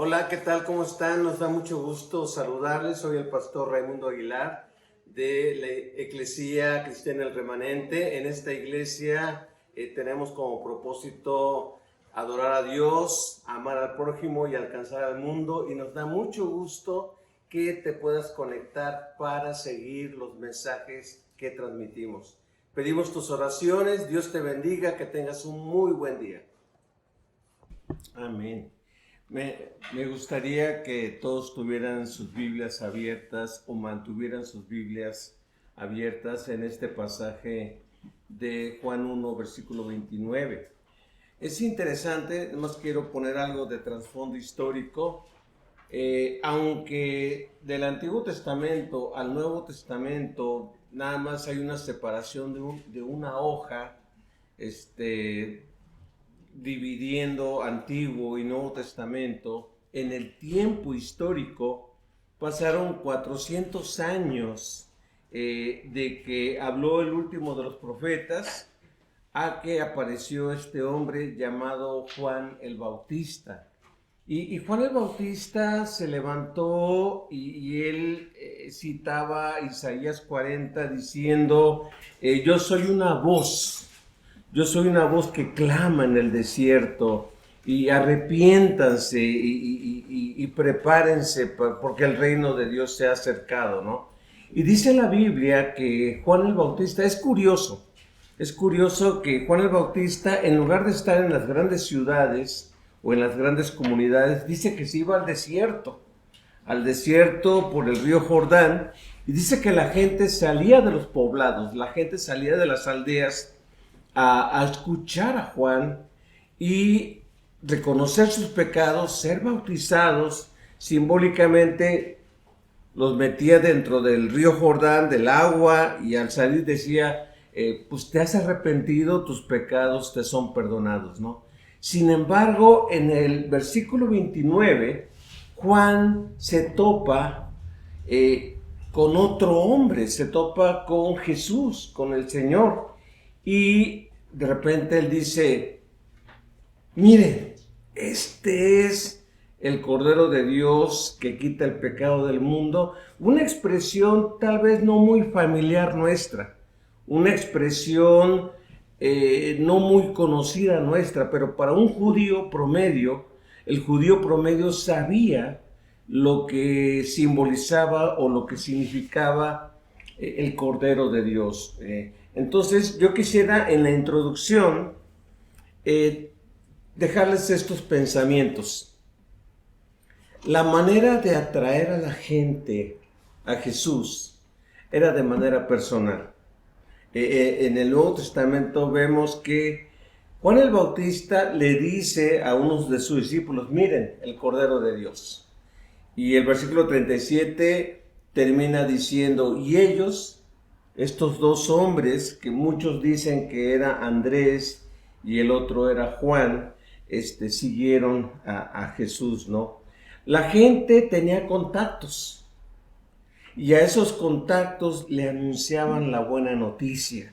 Hola, ¿qué tal? ¿Cómo están? Nos da mucho gusto saludarles. Soy el pastor Raimundo Aguilar de la Eclesía Cristiana El Remanente. En esta iglesia tenemos como propósito adorar a Dios, amar al prójimo y alcanzar al mundo. Y nos da mucho gusto que te puedas conectar para seguir los mensajes que transmitimos. Pedimos tus oraciones. Dios te bendiga. Que tengas un muy buen día. Amén. Me gustaría que todos tuvieran sus Biblias abiertas o mantuvieran sus Biblias abiertas en este pasaje de Juan 1, versículo 29. Es interesante, además quiero poner algo de trasfondo histórico. Aunque del Antiguo Testamento al Nuevo Testamento nada más hay una separación de una hoja, dividiendo Antiguo y Nuevo Testamento, en el tiempo histórico pasaron 400 años de que habló el último de los profetas a que apareció este hombre llamado Juan el Bautista. Y Juan el Bautista se levantó y él citaba Isaías 40 diciendo, yo soy una voz. Yo soy una voz que clama en el desierto y arrepiéntanse y prepárense porque el reino de Dios se ha acercado, ¿no? Y dice la Biblia que Juan el Bautista, es curioso que Juan el Bautista, en lugar de estar en las grandes ciudades o en las grandes comunidades, dice que se iba al desierto por el río Jordán, y dice que la gente salía de los poblados, la gente salía de las aldeas, a escuchar a Juan y reconocer sus pecados, ser bautizados. Simbólicamente los metía dentro del río Jordán, del agua, y al salir decía, pues te has arrepentido, tus pecados te son perdonados, ¿no? Sin embargo, en el versículo 29, Juan se topa con otro hombre, se topa con Jesús, con el Señor, y de repente él dice, miren, este es el Cordero de Dios que quita el pecado del mundo. Una expresión tal vez no muy familiar nuestra, una expresión no muy conocida nuestra, pero para un judío promedio, el judío promedio sabía lo que simbolizaba o lo que significaba el Cordero de Dios. Entonces yo quisiera en la introducción dejarles estos pensamientos. La manera de atraer a la gente a Jesús era de manera personal. En el Nuevo Testamento vemos que Juan el Bautista le dice a unos de sus discípulos, miren, el Cordero de Dios. Y el versículo 37 termina diciendo, y ellos, estos dos hombres, que muchos dicen que era Andrés y el otro era Juan, siguieron a Jesús, ¿no? La gente tenía contactos y a esos contactos le anunciaban la buena noticia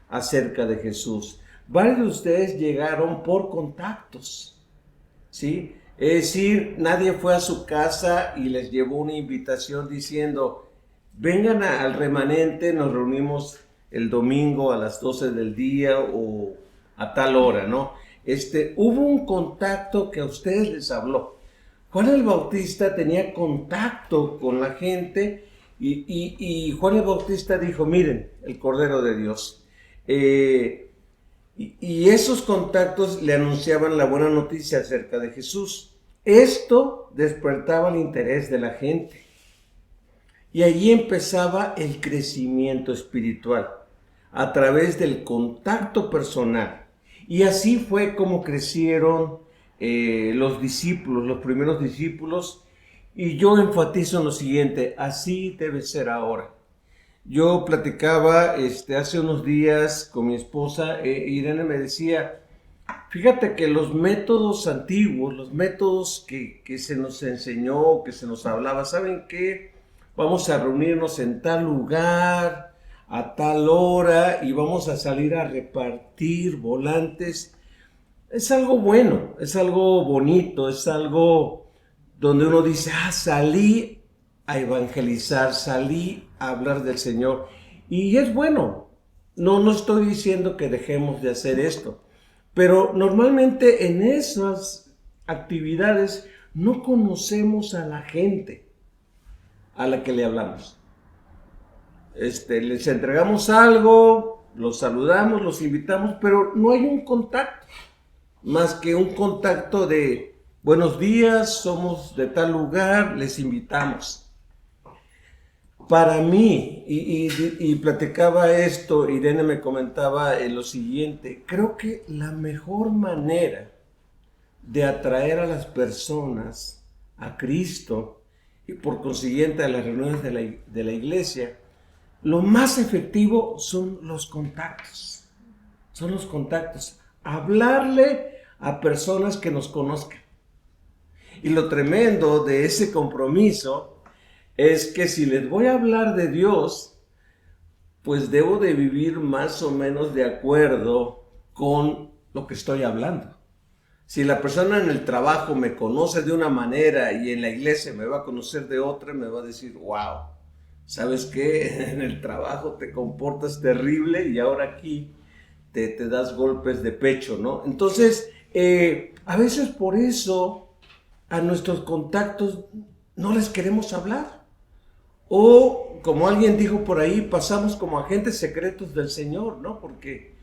acerca de Jesús. Varios de ustedes llegaron por contactos, ¿sí? Es decir, nadie fue a su casa y les llevó una invitación diciendo, vengan al remanente, nos reunimos el domingo a las 12 del día o a tal hora, ¿no? Hubo un contacto que a ustedes les habló. Juan el Bautista tenía contacto con la gente y Juan el Bautista dijo, miren, el Cordero de Dios. Y esos contactos le anunciaban la buena noticia acerca de Jesús. Esto despertaba el interés de la gente. Y allí empezaba el crecimiento espiritual a través del contacto personal. Y así fue como crecieron los discípulos, los primeros discípulos. Y yo enfatizo en lo siguiente, así debe ser ahora. Yo platicaba hace unos días con mi esposa, Irene me decía, fíjate que los métodos antiguos, los métodos que se nos enseñó, que se nos hablaba, ¿saben qué? Vamos a reunirnos en tal lugar, a tal hora, y vamos a salir a repartir volantes. Es algo bueno, es algo bonito, es algo donde uno dice, salí a evangelizar, salí a hablar del Señor. Y es bueno, no estoy diciendo que dejemos de hacer esto, pero normalmente en esas actividades no conocemos a la gente a la que le hablamos. Les entregamos algo, los saludamos, los invitamos, pero no hay un contacto, más que un contacto de buenos días, somos de tal lugar, les invitamos. Para mí, y platicaba esto, Irene me comentaba lo siguiente, creo que la mejor manera de atraer a las personas a Cristo y por consiguiente a las reuniones de la iglesia, lo más efectivo son los contactos. Son los contactos. Hablarle a personas que nos conozcan. Y lo tremendo de ese compromiso es que si les voy a hablar de Dios, pues debo de vivir más o menos de acuerdo con lo que estoy hablando. Si la persona en el trabajo me conoce de una manera y en la iglesia me va a conocer de otra, me va a decir, wow, ¿sabes qué? En el trabajo te comportas terrible y ahora aquí te das golpes de pecho, ¿no? Entonces, a veces por eso a nuestros contactos no les queremos hablar. O, como alguien dijo por ahí, pasamos como agentes secretos del Señor, ¿no? Porque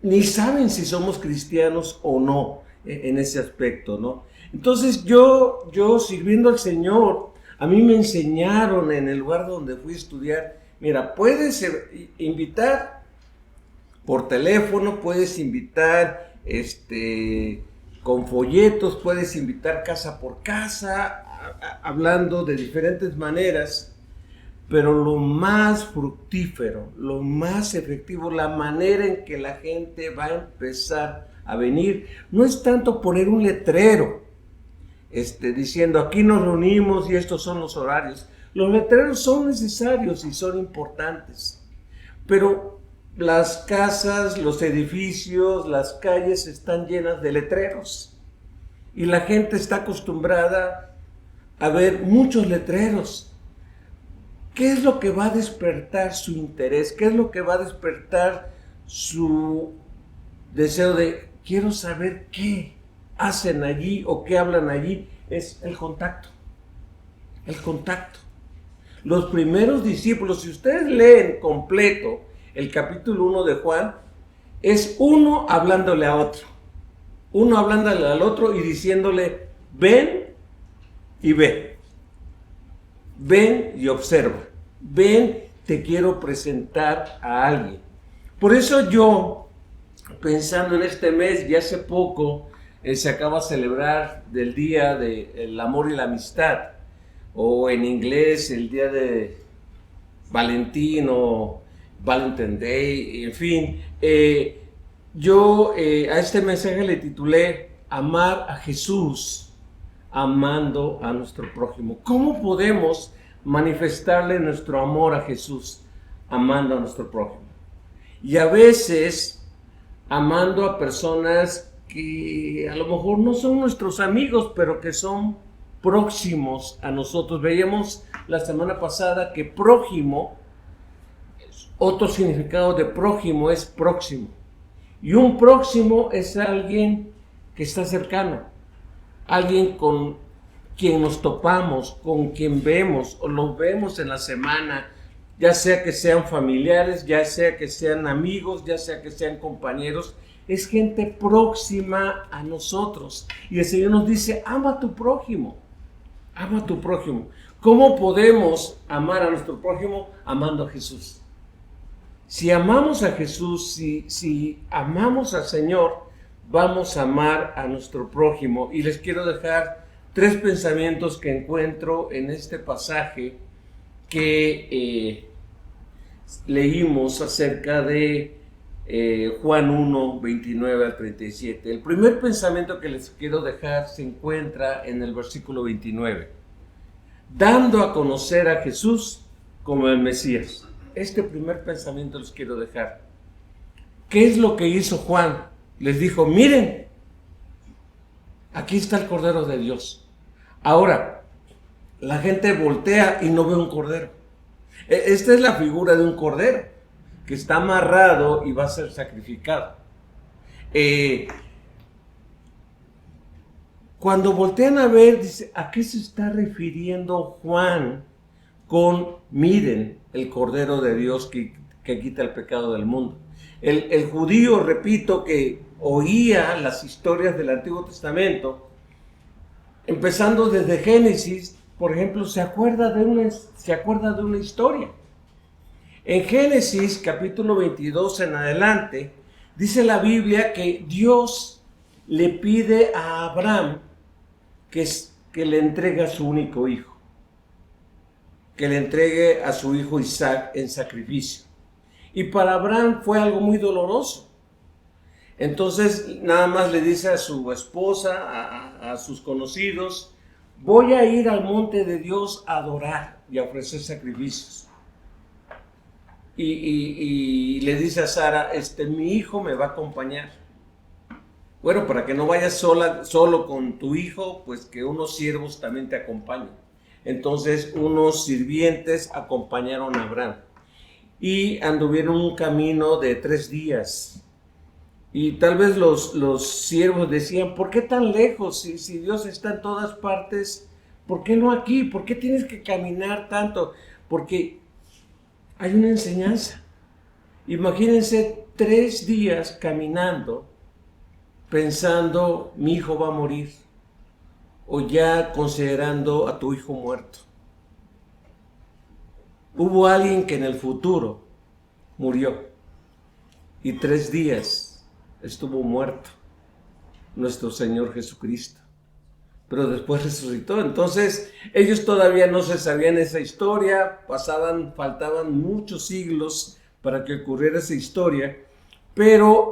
ni saben si somos cristianos o no en ese aspecto, ¿no? Entonces yo sirviendo al Señor, a mí me enseñaron en el lugar donde fui a estudiar, mira, puedes invitar por teléfono, puedes invitar con folletos, puedes invitar casa por casa, hablando de diferentes maneras, pero lo más fructífero, lo más efectivo, la manera en que la gente va a empezar a venir, no es tanto poner un letrero diciendo aquí nos reunimos y estos son los horarios. Los letreros son necesarios y son importantes, pero las casas, los edificios, las calles están llenas de letreros y la gente está acostumbrada a ver muchos letreros. ¿Qué es lo que va a despertar su interés? ¿Qué es lo que va a despertar su deseo de quiero saber qué hacen allí o qué hablan allí? Es el contacto. El contacto. Los primeros discípulos, si ustedes leen completo el capítulo 1 de Juan, es uno hablándole a otro. Uno hablándole al otro y diciéndole, ven y ve. Ven y observa. Ven, te quiero presentar a alguien. Por eso yo, pensando en este mes, y hace poco se acaba de celebrar del Día del Amor y la Amistad, o en inglés el Día de Valentín o Valentine Day, en fin. Yo a este mensaje le titulé Amar a Jesús amando a nuestro prójimo. ¿Cómo podemos manifestarle nuestro amor a Jesús amando a nuestro prójimo? Y a veces amando a personas que a lo mejor no son nuestros amigos, pero que son próximos a nosotros. Veíamos la semana pasada que prójimo, otro significado de prójimo es próximo. Y un próximo es alguien que está cercano, alguien con quien nos topamos, con quien vemos o los vemos en la semana, ya sea que sean familiares, ya sea que sean amigos, ya sea que sean compañeros, es gente próxima a nosotros. Y el Señor nos dice, ama a tu prójimo, ama a tu prójimo. ¿Cómo podemos amar a nuestro prójimo? Amando a Jesús. Si amamos a Jesús, si amamos al Señor, vamos a amar a nuestro prójimo. Y les quiero dejar 3 pensamientos que encuentro en este pasaje que leímos acerca de Juan 1, 29 al 37. El primer pensamiento que les quiero dejar se encuentra en el versículo 29. Dando a conocer a Jesús como el Mesías. Este primer pensamiento les quiero dejar. ¿Qué es lo que hizo Juan? Les dijo, miren, aquí está el Cordero de Dios. Ahora, la gente voltea y no ve un cordero. Esta es la figura de un cordero que está amarrado y va a ser sacrificado. Cuando voltean a ver, dice, ¿a qué se está refiriendo Juan con miren el Cordero de Dios que quita el pecado del mundo? El judío, repito, que oía las historias del Antiguo Testamento, empezando desde Génesis, por ejemplo, se acuerda de una historia. En Génesis capítulo 22 en adelante, dice la Biblia que Dios le pide a Abraham que le entregue a su único hijo, que le entregue a su hijo Isaac en sacrificio. Y para Abraham fue algo muy doloroso. Entonces nada más le dice a su esposa, a sus conocidos, voy a ir al monte de Dios a adorar y a ofrecer sacrificios. Y le dice a Sara, mi hijo me va a acompañar. Bueno, para que no vayas solo con tu hijo, pues que unos siervos también te acompañen. Entonces unos sirvientes acompañaron a Abraham y anduvieron un camino de 3 días. Y tal vez los siervos decían, ¿por qué tan lejos? Si Dios está en todas partes, ¿por qué no aquí? ¿Por qué tienes que caminar tanto? Porque hay una enseñanza. Imagínense 3 días caminando, pensando, mi hijo va a morir, o ya considerando a tu hijo muerto. Hubo alguien que en el futuro murió y 3 días estuvo muerto, nuestro Señor Jesucristo, pero después resucitó. Entonces ellos todavía no se sabían esa historia, faltaban muchos siglos para que ocurriera esa historia, pero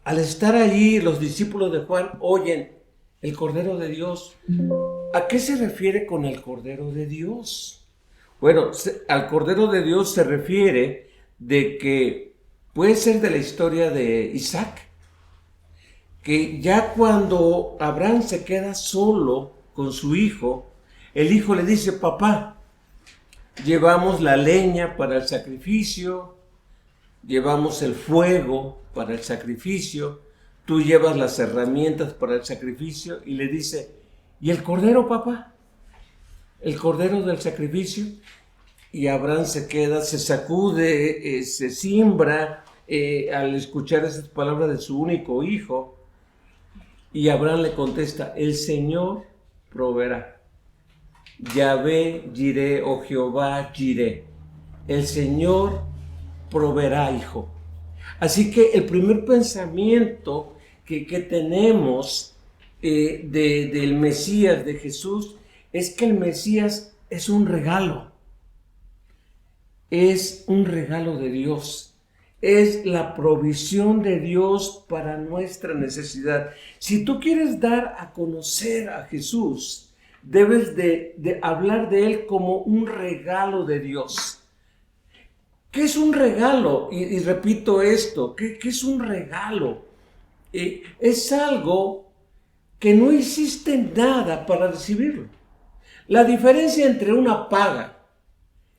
al estar allí los discípulos de Juan oyen el Cordero de Dios. ¿A qué se refiere con el Cordero de Dios? Bueno, al Cordero de Dios se refiere de que puede ser de la historia de Isaac, que ya cuando Abraham se queda solo con su hijo, el hijo le dice, papá, llevamos la leña para el sacrificio, llevamos el fuego para el sacrificio, tú llevas las herramientas para el sacrificio, y le dice, ¿y el cordero, papá? ¿El cordero del sacrificio? Y Abraham se queda, se sacude, se simbra al escuchar esas palabras de su único hijo. Y Abraham le contesta, el Señor proveerá. Yahvé Jireh, o Jehová Jireh. El Señor proveerá, hijo. Así que el primer pensamiento que tenemos del Mesías, de Jesús, es que el Mesías es un regalo. Es un regalo de Dios. Es la provisión de Dios para nuestra necesidad. Si tú quieres dar a conocer a Jesús, debes de hablar de Él como un regalo de Dios. ¿Qué es un regalo? Y repito esto, ¿qué es un regalo? Es algo que no hiciste nada para recibirlo. La diferencia entre una paga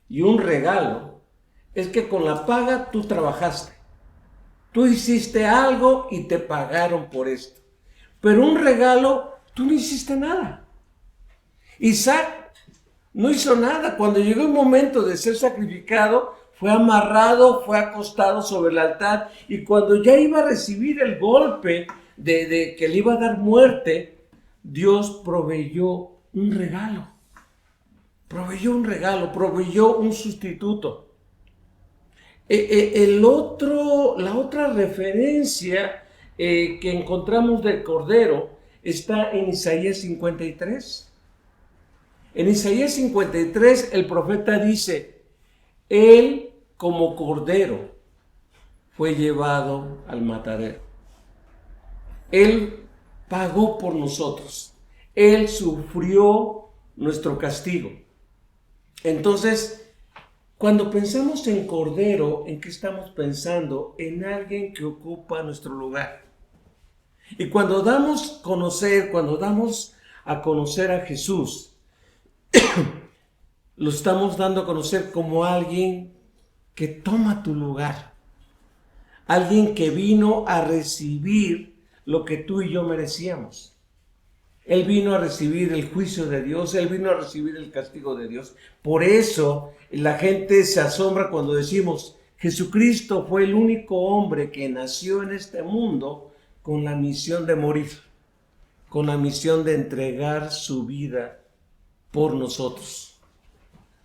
y un regalo es que con la paga tú trabajaste. Tú hiciste algo y te pagaron por esto. Pero un regalo, tú no hiciste nada. Isaac no hizo nada. Cuando llegó el momento de ser sacrificado, fue amarrado, fue acostado sobre el altar, y cuando ya iba a recibir el golpe de que le iba a dar muerte, Dios proveyó un regalo. Proveyó un sustituto. La otra referencia que encontramos del Cordero está en Isaías 53. En Isaías 53 el profeta dice, Él como Cordero fue llevado al matadero. Él pagó por nosotros. Él sufrió nuestro castigo. Entonces, cuando pensamos en Cordero, ¿en qué estamos pensando? En alguien que ocupa nuestro lugar. Y cuando damos a conocer a Jesús, lo estamos dando a conocer como alguien que toma tu lugar, alguien que vino a recibir lo que tú y yo merecíamos. Él vino a recibir el juicio de Dios, Él vino a recibir el castigo de Dios. Por eso la gente se asombra cuando decimos, Jesucristo fue el único hombre que nació en este mundo con la misión de morir, con la misión de entregar su vida por nosotros.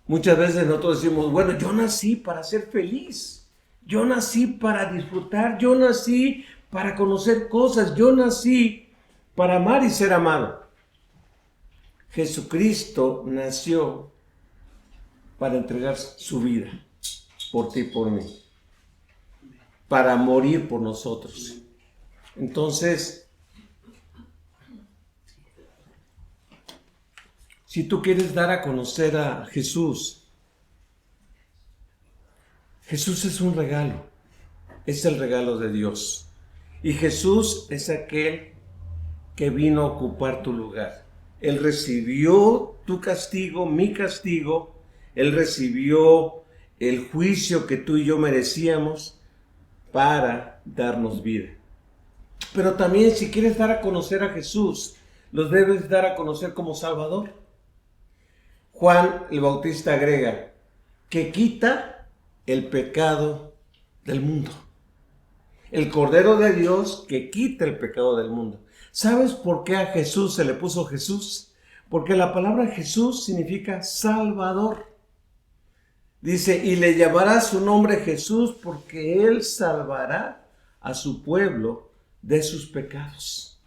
Muchas veces nosotros decimos, bueno, yo nací para ser feliz, yo nací para disfrutar, yo nací para conocer cosas, yo nací para amar y ser amado. Jesucristo nació para entregar su vida por ti y por mí, para morir por nosotros. Entonces, si tú quieres dar a conocer a Jesús, Jesús es un regalo, es el regalo de Dios. Y Jesús es aquel que vino a ocupar tu lugar. Él recibió tu castigo, mi castigo. Él recibió el juicio que tú y yo merecíamos para darnos vida. Pero también si quieres dar a conocer a Jesús, los debes dar a conocer como Salvador. Juan el Bautista agrega que quita el pecado del mundo. El Cordero de Dios que quita el pecado del mundo. ¿Sabes por qué a Jesús se le puso Jesús? Porque la palabra Jesús significa Salvador. Dice, y le llamará su nombre Jesús porque Él salvará a su pueblo de sus pecados.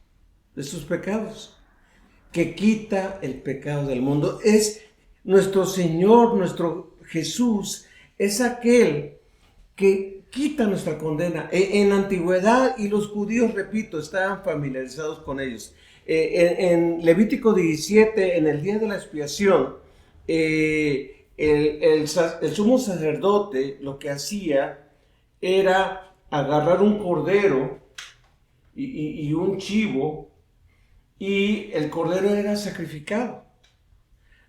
De sus pecados. Que quita el pecado del mundo. Es nuestro Señor, nuestro Jesús, es aquel que quita nuestra condena. En la antigüedad, y los judíos, repito, estaban familiarizados con ellos. En Levítico 17, en el día de la expiación, el sumo sacerdote lo que hacía era agarrar un cordero y un chivo, y el cordero era sacrificado.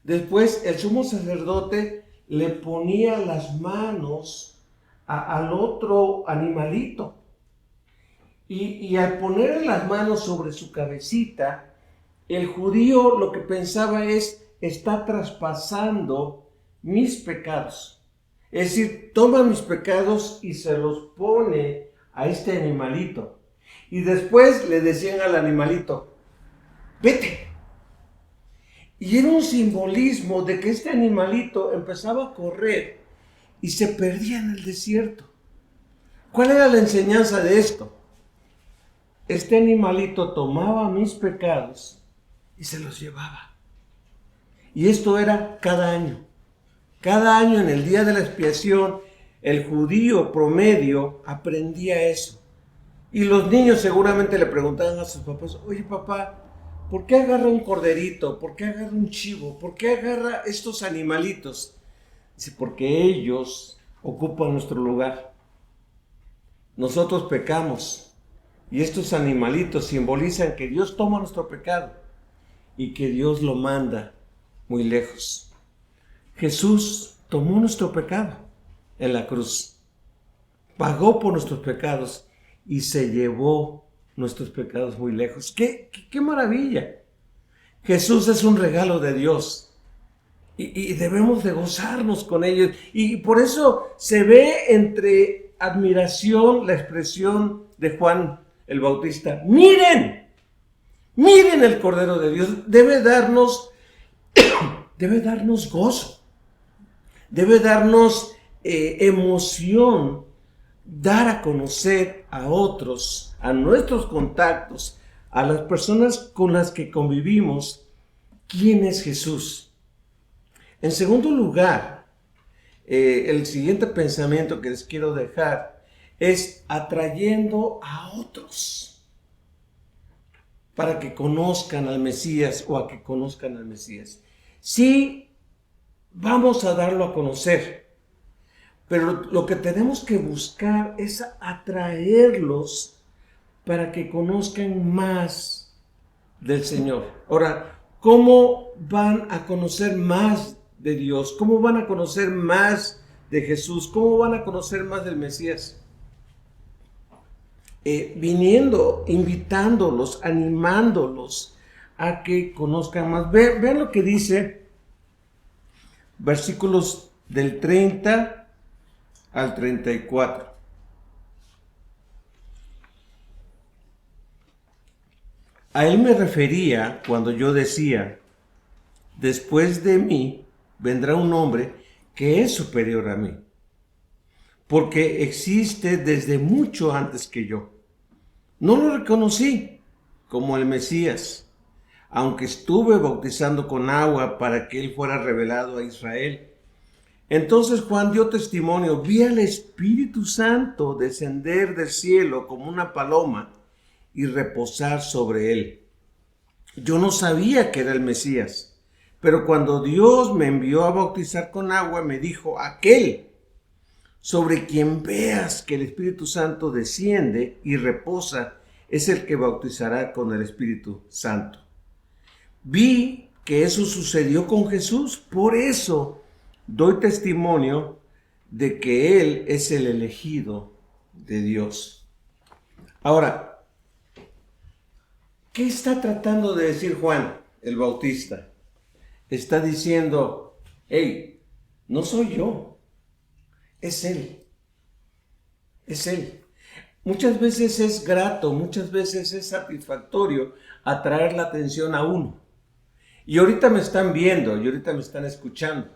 Después el sumo sacerdote le ponía las manos al otro animalito. Y al ponerle las manos sobre su cabecita, el judío lo que pensaba es, está traspasando mis pecados. Es decir, toma mis pecados y se los pone a este animalito. Y después le decían al animalito, vete. Y era un simbolismo de que este animalito empezaba a correr y se perdía en el desierto. ¿Cuál era la enseñanza de esto? Este animalito tomaba mis pecados y se los llevaba. Y esto era cada año. Cada año en el día de la expiación, el judío promedio aprendía eso. Y los niños seguramente le preguntaban a sus papás, oye papá, ¿por qué agarra un corderito? ¿Por qué agarra un chivo? ¿Por qué agarra estos animalitos? Dice, porque ellos ocupan nuestro lugar. Nosotros pecamos. Y estos animalitos simbolizan que Dios toma nuestro pecado y que Dios lo manda muy lejos. Jesús tomó nuestro pecado en la cruz. Pagó por nuestros pecados y se llevó nuestros pecados muy lejos. ¡Qué maravilla! Jesús es un regalo de Dios. Y debemos de gozarnos con ellos. Y por eso se ve entre admiración la expresión de Juan el Bautista. ¡Miren! ¡Miren el Cordero de Dios! Debe darnos gozo. Debe darnos emoción dar a conocer a otros, a nuestros contactos, a las personas con las que convivimos, quién es Jesús. En segundo lugar, el siguiente pensamiento que les quiero dejar es atrayendo a otros para que conozcan al Mesías o a que conozcan al Mesías. Sí, vamos a darlo a conocer, pero lo que tenemos que buscar es atraerlos para que conozcan más del Señor. Ahora, ¿cómo van a conocer más de Dios? ¿Cómo van a conocer más de Jesús? ¿Cómo van a conocer más del Mesías? Viniendo, invitándolos, animándolos a que conozcan más. Vean lo que dice, versículos del 30 al 34. A él me refería cuando yo decía, después de mí vendrá un hombre que es superior a mí, porque existe desde mucho antes que yo. No lo reconocí como el Mesías, aunque estuve bautizando con agua para que él fuera revelado a Israel. Entonces Juan dio testimonio, vi al Espíritu Santo descender del cielo como una paloma y reposar sobre él. Yo no sabía que era el Mesías, pero cuando Dios me envió a bautizar con agua, me dijo, aquel sobre quien veas que el Espíritu Santo desciende y reposa, es el que bautizará con el Espíritu Santo. Vi que eso sucedió con Jesús, por eso doy testimonio de que Él es el elegido de Dios. Ahora, ¿qué está tratando de decir Juan el Bautista? Está diciendo, hey, no soy yo, es Él, es Él. Muchas veces es grato, muchas veces es satisfactorio atraer la atención a uno. Y ahorita me están viendo, y ahorita me están escuchando,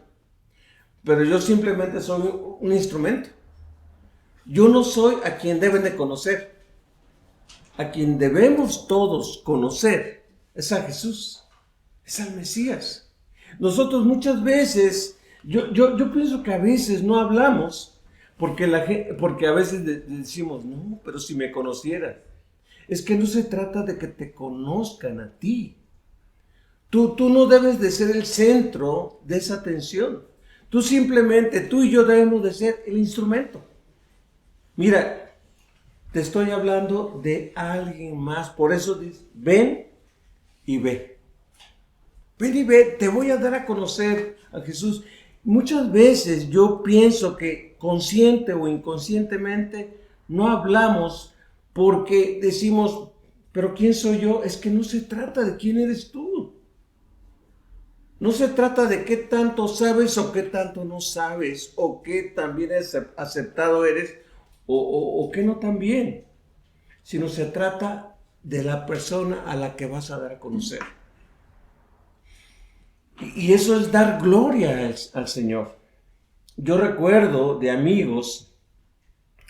pero yo simplemente soy un instrumento. Yo no soy a quien deben de conocer. A quien debemos todos conocer es a Jesús, es al Mesías. Nosotros muchas veces, yo pienso que a veces no hablamos porque a veces decimos, no, pero si me conocieras. Es que no se trata de que te conozcan a ti. Tú no debes de ser el centro de esa atención. Tú y yo debemos de ser el instrumento. Mira, te estoy hablando de alguien más. Por eso dice, ven y ve. Ven y ve, te voy a dar a conocer a Jesús. Muchas veces yo pienso que consciente o inconscientemente no hablamos porque decimos, pero ¿quién soy yo? Es que no se trata de quién eres tú. No se trata de qué tanto sabes o qué tanto no sabes, o qué tan bien aceptado eres o qué no tan bien, sino se trata de la persona a la que vas a dar a conocer. Y eso es dar gloria al Señor. Yo recuerdo de amigos,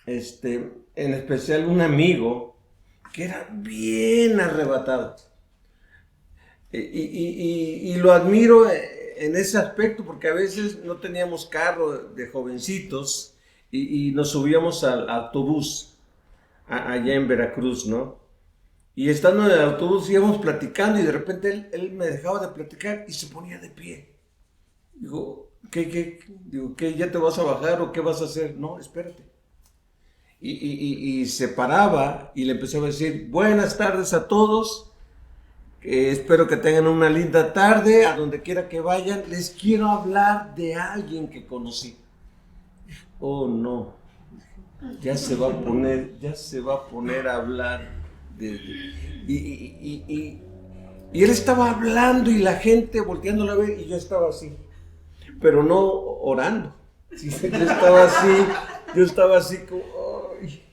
en especial un amigo que era bien arrebatado. Y lo admiro en ese aspecto porque a veces no teníamos carro de jovencitos y nos subíamos al autobús allá en Veracruz, ¿no? Y estando en el autobús íbamos platicando y de repente él me dejaba de platicar y se ponía de pie. Digo, ¿qué? ¿Ya te vas a bajar o qué vas a hacer? No, espérate. Y se paraba y le empezaba a decir, buenas tardes a todos. Espero que tengan una linda tarde, a donde quiera que vayan. Les quiero hablar de alguien que conocí. Oh, no. Ya se va a poner a hablar. Y él estaba hablando y la gente volteándolo a ver y yo estaba así. Pero no orando. Yo estaba así como... Ay.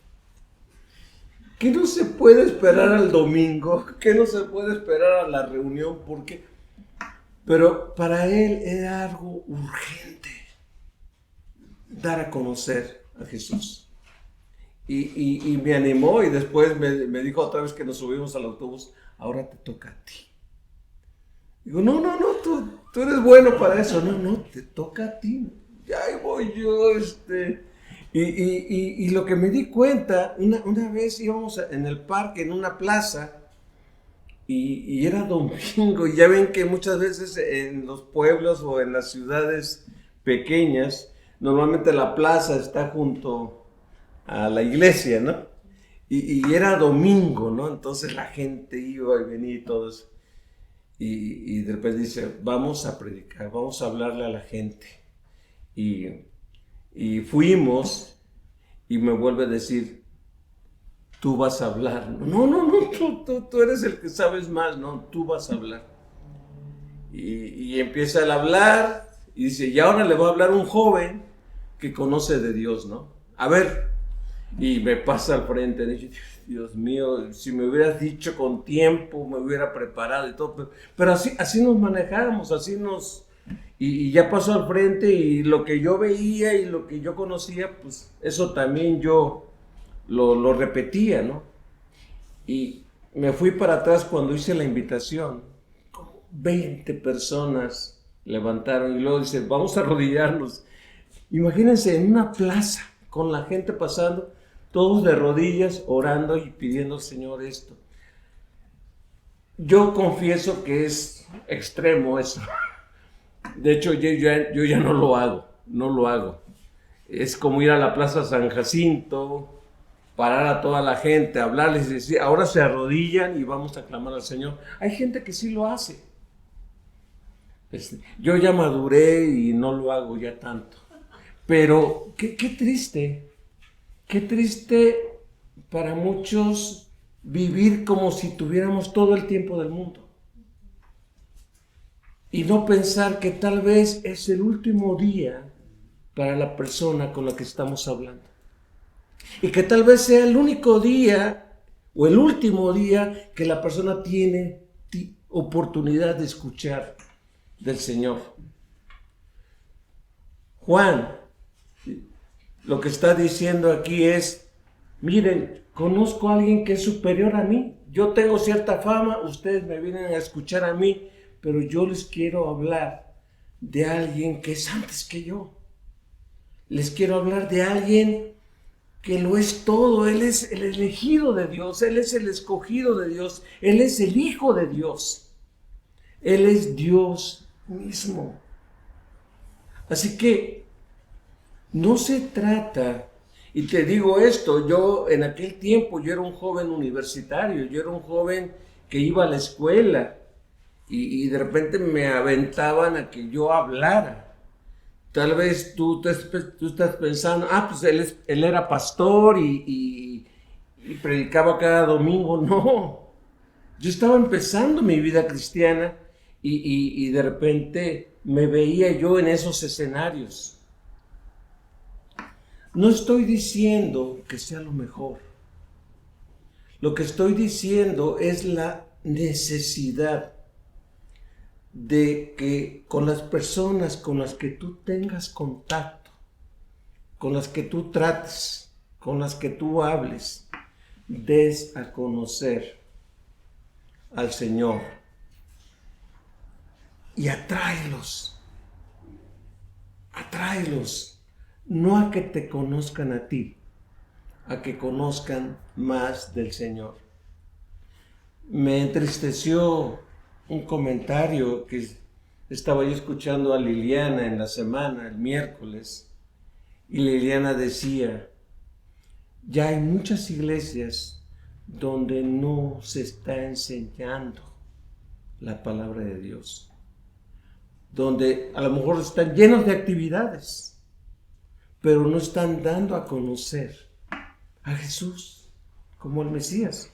¿Qué no se puede esperar al domingo? ¿Qué no se puede esperar a la reunión? ¿Por qué? Pero para él era algo urgente dar a conocer a Jesús. Y me animó y después me dijo otra vez que nos subimos al autobús, ahora te toca a ti. Digo, no, tú eres bueno para eso. No, te toca a ti. Ya ahí voy yo, Y lo que me di cuenta, una vez íbamos en el parque, en una plaza, y era domingo, y ya ven que muchas veces en los pueblos o en las ciudades pequeñas, normalmente la plaza está junto a la iglesia, ¿no? Y era domingo, ¿no? Entonces la gente iba y venía y todo eso. y de repente dice, vamos a predicar, vamos a hablarle a la gente. Y fuimos y me vuelve a decir, tú vas a hablar. No, tú eres el que sabes más, no, tú vas a hablar. Y empieza a hablar y dice, y ahora le va a hablar un joven que conoce de Dios, ¿no? A ver, y me pasa al frente, dice, Dios mío, si me hubieras dicho con tiempo, me hubiera preparado y todo, pero así nos manejamos, y ya pasó al frente y lo que yo veía y lo que yo conocía, pues eso también yo lo repetía, ¿no? Y me fui para atrás cuando hice la invitación, como 20 personas levantaron y luego dice, vamos a arrodillarnos. Imagínense en una plaza con la gente pasando, todos de rodillas orando y pidiendo al Señor esto. Yo confieso que es extremo eso. De hecho, yo ya no lo hago. Es como ir a la Plaza San Jacinto, parar a toda la gente, hablarles y decir, ahora se arrodillan y vamos a clamar al Señor. Hay gente que sí lo hace. Yo ya maduré y no lo hago ya tanto. Pero qué triste para muchos vivir como si tuviéramos todo el tiempo del mundo. Y no pensar que tal vez es el último día para la persona con la que estamos hablando. Y que tal vez sea el único día o el último día que la persona tiene oportunidad de escuchar del Señor. Juan, lo que está diciendo aquí es, miren, conozco a alguien que es superior a mí. Yo tengo cierta fama, ustedes me vienen a escuchar a mí, pero yo les quiero hablar de alguien que es antes que yo. Les quiero hablar de alguien que lo es todo. Él es el elegido de Dios, Él es el escogido de Dios, Él es el Hijo de Dios. Él es Dios mismo. Así que no se trata, y te digo esto, yo en aquel tiempo yo era un joven universitario, yo era un joven que iba a la escuela y de repente me aventaban a que yo hablara. Tal vez tú estás pensando, pues él era pastor y predicaba cada domingo. No, yo estaba empezando mi vida cristiana y de repente me veía yo en esos escenarios. No estoy diciendo que sea lo mejor. Lo que estoy diciendo es la necesidad de que con las personas con las que tú tengas contacto, con las que tú trates, con las que tú hables, des a conocer al Señor y atráelos, no a que te conozcan a ti, a que conozcan más del Señor. Me entristeció un comentario que estaba yo escuchando a Liliana en la semana, el miércoles, y Liliana decía, ya hay muchas iglesias donde no se está enseñando la palabra de Dios, donde a lo mejor están llenos de actividades, pero no están dando a conocer a Jesús como el Mesías.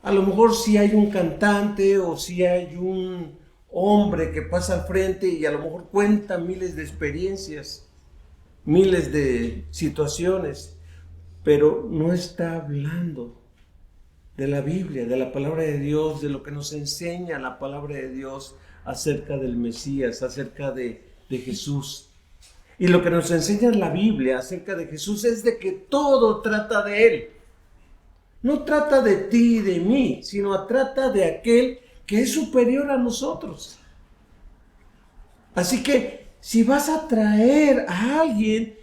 A lo mejor sí hay un cantante o sí hay un hombre que pasa al frente y a lo mejor cuenta miles de experiencias, miles de situaciones, pero no está hablando de la Biblia, de la palabra de Dios, de lo que nos enseña la palabra de Dios acerca del Mesías, acerca de Jesús. Y lo que nos enseña la Biblia acerca de Jesús es de que todo trata de Él. No trata de ti y de mí, sino trata de aquel que es superior a nosotros. Así que si vas a traer a alguien,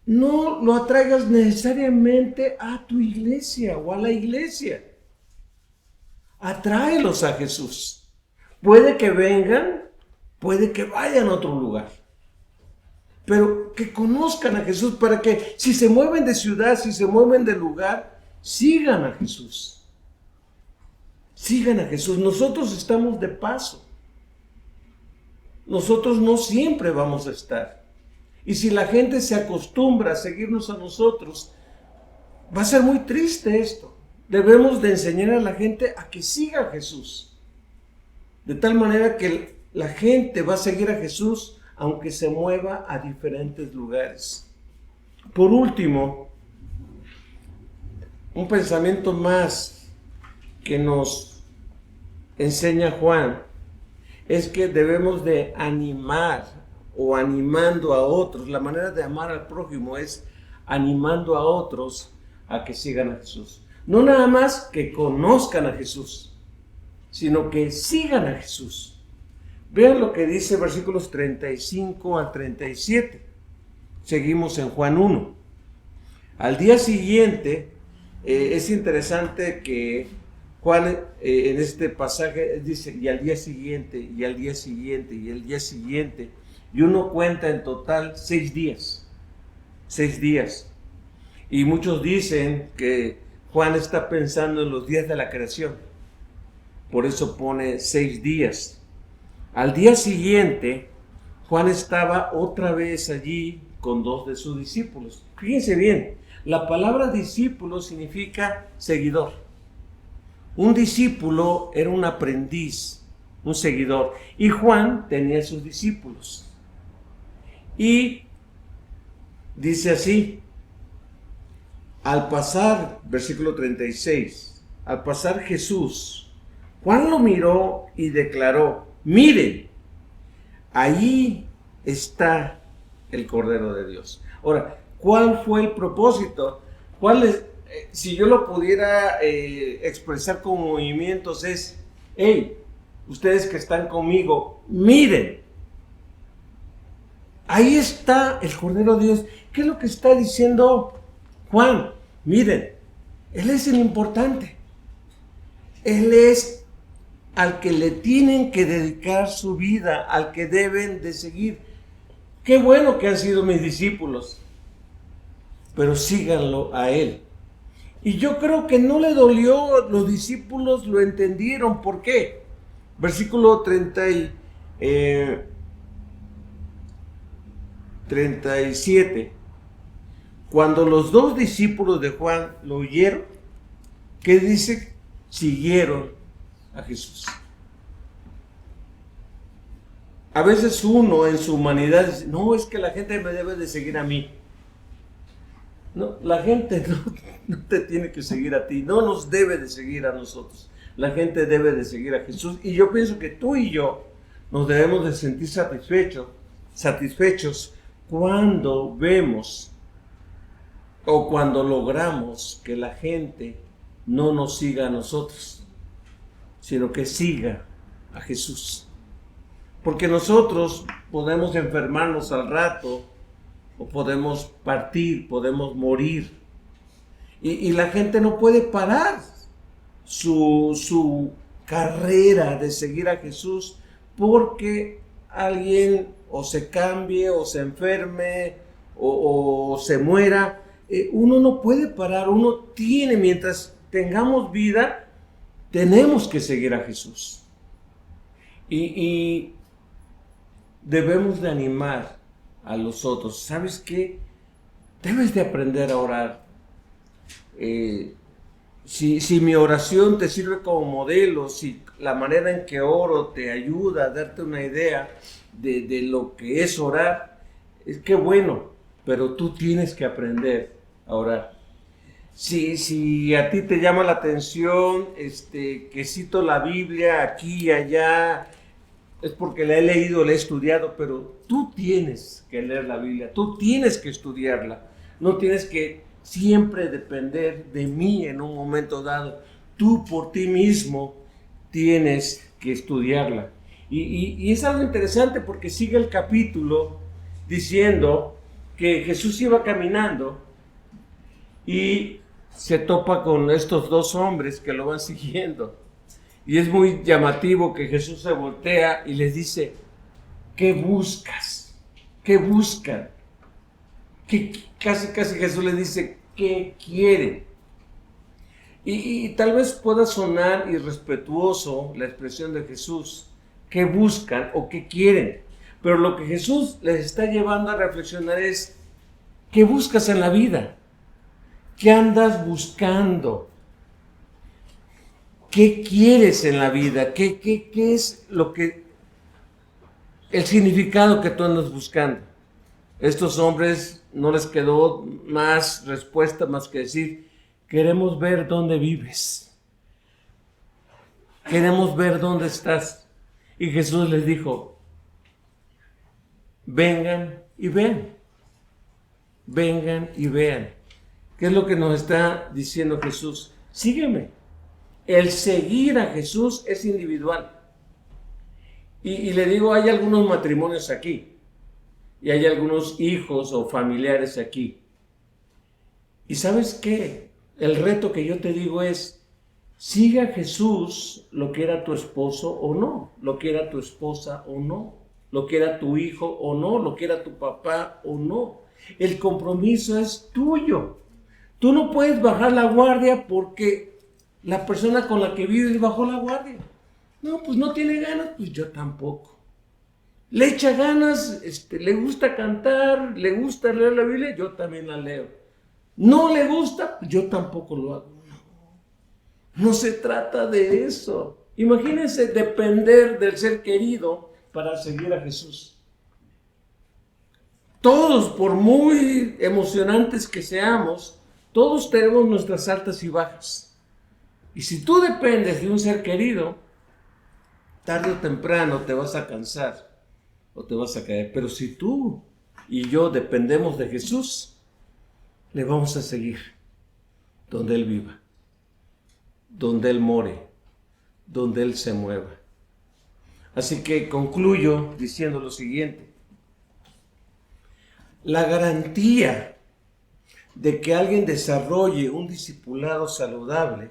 no lo atraigas necesariamente a tu iglesia o a la iglesia. Atráelos a Jesús. Puede que vengan, puede que vayan a otro lugar. Pero que conozcan a Jesús para que si se mueven de ciudad, si se mueven de lugar, sigan a Jesús. Sigan a Jesús. Nosotros estamos de paso. Nosotros no siempre vamos a estar. Y si la gente se acostumbra a seguirnos a nosotros, va a ser muy triste esto. Debemos de enseñar a la gente a que siga a Jesús. De tal manera que la gente va a seguir a Jesús aunque se mueva a diferentes lugares. Por último, un pensamiento más que nos enseña Juan es que debemos de animar o animando a otros. La manera de amar al prójimo es animando a otros a que sigan a Jesús. No nada más que conozcan a Jesús, sino que sigan a Jesús. Vean lo que dice versículos 35 al 37. Seguimos en Juan 1. Al día siguiente, es interesante que Juan en este pasaje dice, y al día siguiente, y al día siguiente, y al día siguiente, y uno cuenta en total 6 días. 6 días. Y muchos dicen que Juan está pensando en los días de la creación. Por eso pone 6 días. Al día siguiente, Juan estaba otra vez allí con 2 de sus discípulos. Fíjense bien, la palabra discípulo significa seguidor. Un discípulo era un aprendiz, un seguidor. Y Juan tenía sus discípulos. Y dice así, al pasar, versículo 36, al pasar Jesús, Juan lo miró y declaró, miren, ahí está el Cordero de Dios. Ahora, ¿cuál fue el propósito? Si yo lo pudiera expresar con movimientos es, hey, ustedes que están conmigo, miren, ahí está el Cordero de Dios. ¿Qué es lo que está diciendo Juan? Miren, Él es el importante. Él es al que le tienen que dedicar su vida, al que deben de seguir. Qué bueno que han sido mis discípulos, pero síganlo a Él. Y yo creo que no le dolió, los discípulos lo entendieron. ¿Por qué? Versículo 37. Cuando los 2 discípulos de Juan lo oyeron, ¿qué dice? Siguieron a Jesús. A veces uno en su humanidad dice, no, es que la gente me debe de seguir a mí. No, la gente no te tiene que seguir a ti, no nos debe de seguir a nosotros. La gente debe de seguir a Jesús. Y yo pienso que tú y yo nos debemos de sentir satisfechos cuando vemos o cuando logramos que la gente no nos siga a nosotros, sino que siga a Jesús. Porque nosotros podemos enfermarnos al rato, o podemos partir, podemos morir. Y la gente no puede parar su carrera de seguir a Jesús porque alguien o se cambie, o se enferme, o se muera. Uno no puede parar, uno tiene, mientras tengamos vida, tenemos que seguir a Jesús. Y debemos de animar a los otros. ¿Sabes qué? Debes de aprender a orar. Si mi oración te sirve como modelo, si la manera en que oro te ayuda a darte una idea de lo que es orar, es que bueno, pero tú tienes que aprender a orar. Si a ti te llama la atención que cito la Biblia aquí y allá, es porque la he leído, la he estudiado, pero tú tienes que leer la Biblia, tú tienes que estudiarla, no tienes que siempre depender de mí en un momento dado. Tú por ti mismo tienes que estudiarla. Y es algo interesante porque sigue el capítulo diciendo que Jesús iba caminando y se topa con estos 2 hombres que lo van siguiendo. Y es muy llamativo que Jesús se voltea y les dice, ¿qué buscas? ¿Qué buscan? Casi Jesús les dice, ¿qué quieren? Y tal vez pueda sonar irrespetuoso la expresión de Jesús, qué buscan o qué quieren, pero lo que Jesús les está llevando a reflexionar es, ¿qué buscas en la vida? ¿Qué andas buscando? ¿Qué quieres en la vida? ¿Qué es el significado que tú andas buscando? Estos hombres no les quedó más respuesta más que decir, queremos ver dónde vives. Queremos ver dónde estás. Y Jesús les dijo, vengan y vean. Vengan y vean. ¿Qué es lo que nos está diciendo Jesús? Sígueme. El seguir a Jesús es individual. Y le digo, hay algunos matrimonios aquí. Y hay algunos hijos o familiares aquí. ¿Y sabes qué? El reto que yo te digo es, sigue a Jesús lo que era tu esposo o no, lo que era tu esposa o no, lo que era tu hijo o no, lo que era tu papá o no. El compromiso es tuyo. Tú no puedes bajar la guardia porque la persona con la que vives bajó la guardia. No, pues no tiene ganas, pues yo tampoco. Le echa ganas, le gusta cantar, le gusta leer la Biblia, yo también la leo. No le gusta, yo tampoco lo hago. No se trata de eso. Imagínense depender del ser querido para seguir a Jesús. Todos, por muy emocionantes que seamos, todos tenemos nuestras altas y bajas. Y si tú dependes de un ser querido, tarde o temprano te vas a cansar o te vas a caer. Pero si tú y yo dependemos de Jesús, le vamos a seguir donde Él viva, donde Él more, donde Él se mueva. Así que concluyo diciendo lo siguiente. La garantía de que alguien desarrolle un discipulado saludable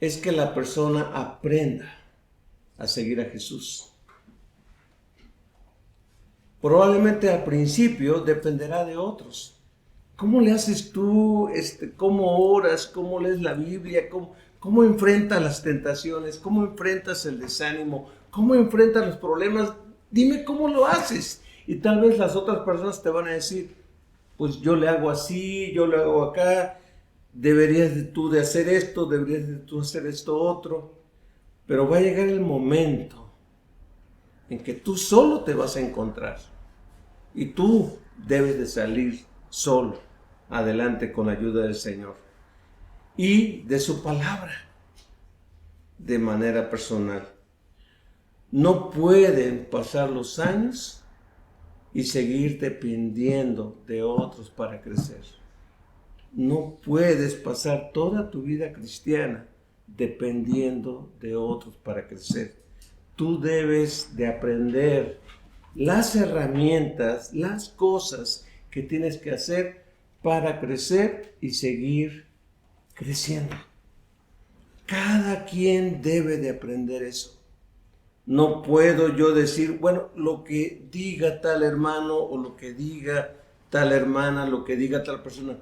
es que la persona aprenda a seguir a Jesús. Probablemente al principio dependerá de otros. ¿Cómo le haces tú? ¿Cómo oras? ¿Cómo lees la Biblia? ¿Cómo enfrentas las tentaciones? ¿Cómo enfrentas el desánimo? ¿Cómo enfrentas los problemas? Dime cómo lo haces. Y tal vez las otras personas te van a decir, pues yo le hago así, yo le hago acá, deberías tú de hacer esto, deberías de tú hacer esto otro. Pero va a llegar el momento en que tú solo te vas a encontrar y tú debes de salir solo adelante con la ayuda del Señor y de su palabra de manera personal. No pueden pasar los años y seguir dependiendo de otros para crecer. No puedes pasar toda tu vida cristiana dependiendo de otros para crecer. Tú debes de aprender las herramientas, las cosas que tienes que hacer para crecer y seguir creciendo. Cada quien debe de aprender eso. No puedo yo decir, bueno, lo que diga tal hermano o lo que diga tal hermana, lo que diga tal persona.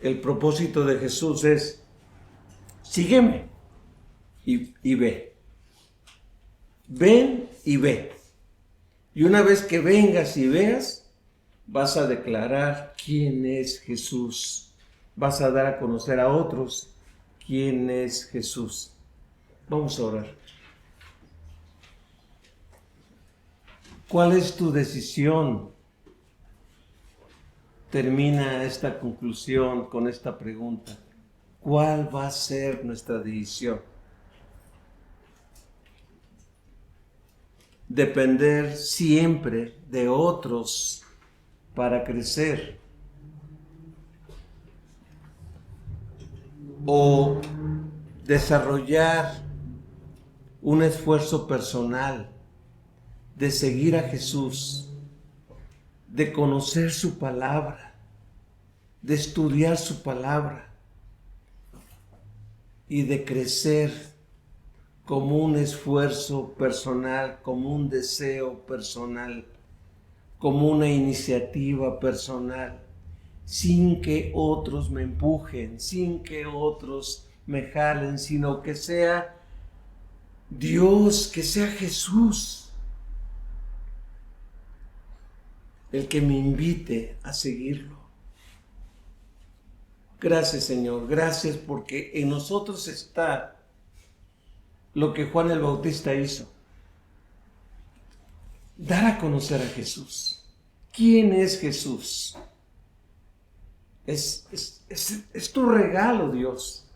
El propósito de Jesús es, sígueme y ve. Ven y ve. Y una vez que vengas y veas, vas a declarar quién es Jesús. Vas a dar a conocer a otros quién es Jesús. Vamos a orar. ¿Cuál es tu decisión? Termina esta conclusión con esta pregunta. ¿Cuál va a ser nuestra decisión? Depender siempre de otros para crecer. O desarrollar un esfuerzo personal de seguir a Jesús, de conocer su palabra, de estudiar su palabra y de crecer como un esfuerzo personal, como un deseo personal, como una iniciativa personal. sin que otros me empujen, sin que otros me jalen, sino que sea Dios, que sea Jesús el que me invite a seguirlo. Gracias, Señor, gracias porque en nosotros está lo que Juan el Bautista hizo. Dar a conocer a Jesús. ¿Quién es Jesús? Es tu regalo, Dios.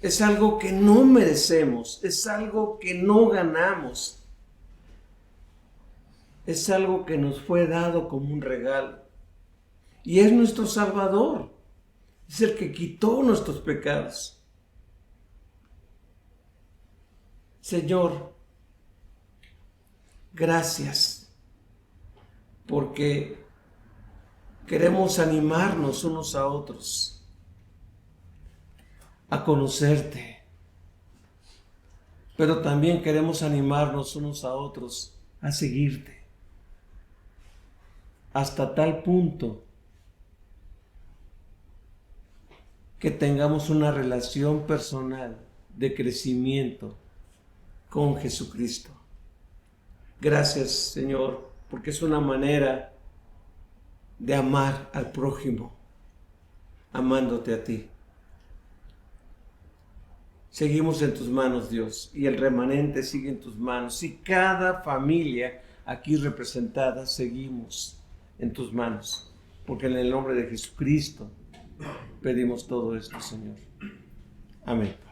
Es algo que no merecemos, es algo que no ganamos. Es algo que nos fue dado como un regalo. Y es nuestro Salvador. Es el que quitó nuestros pecados. Señor, gracias, porque queremos animarnos unos a otros a conocerte, pero también queremos animarnos unos a otros a seguirte, hasta tal punto que tengamos una relación personal de crecimiento con Jesucristo. Gracias, Señor, porque es una manera de amar al prójimo, amándote a ti. Seguimos en tus manos, Dios, y el remanente sigue en tus manos. Y cada familia aquí representada seguimos en tus manos, porque en el nombre de Jesucristo pedimos todo esto, Señor. Amén.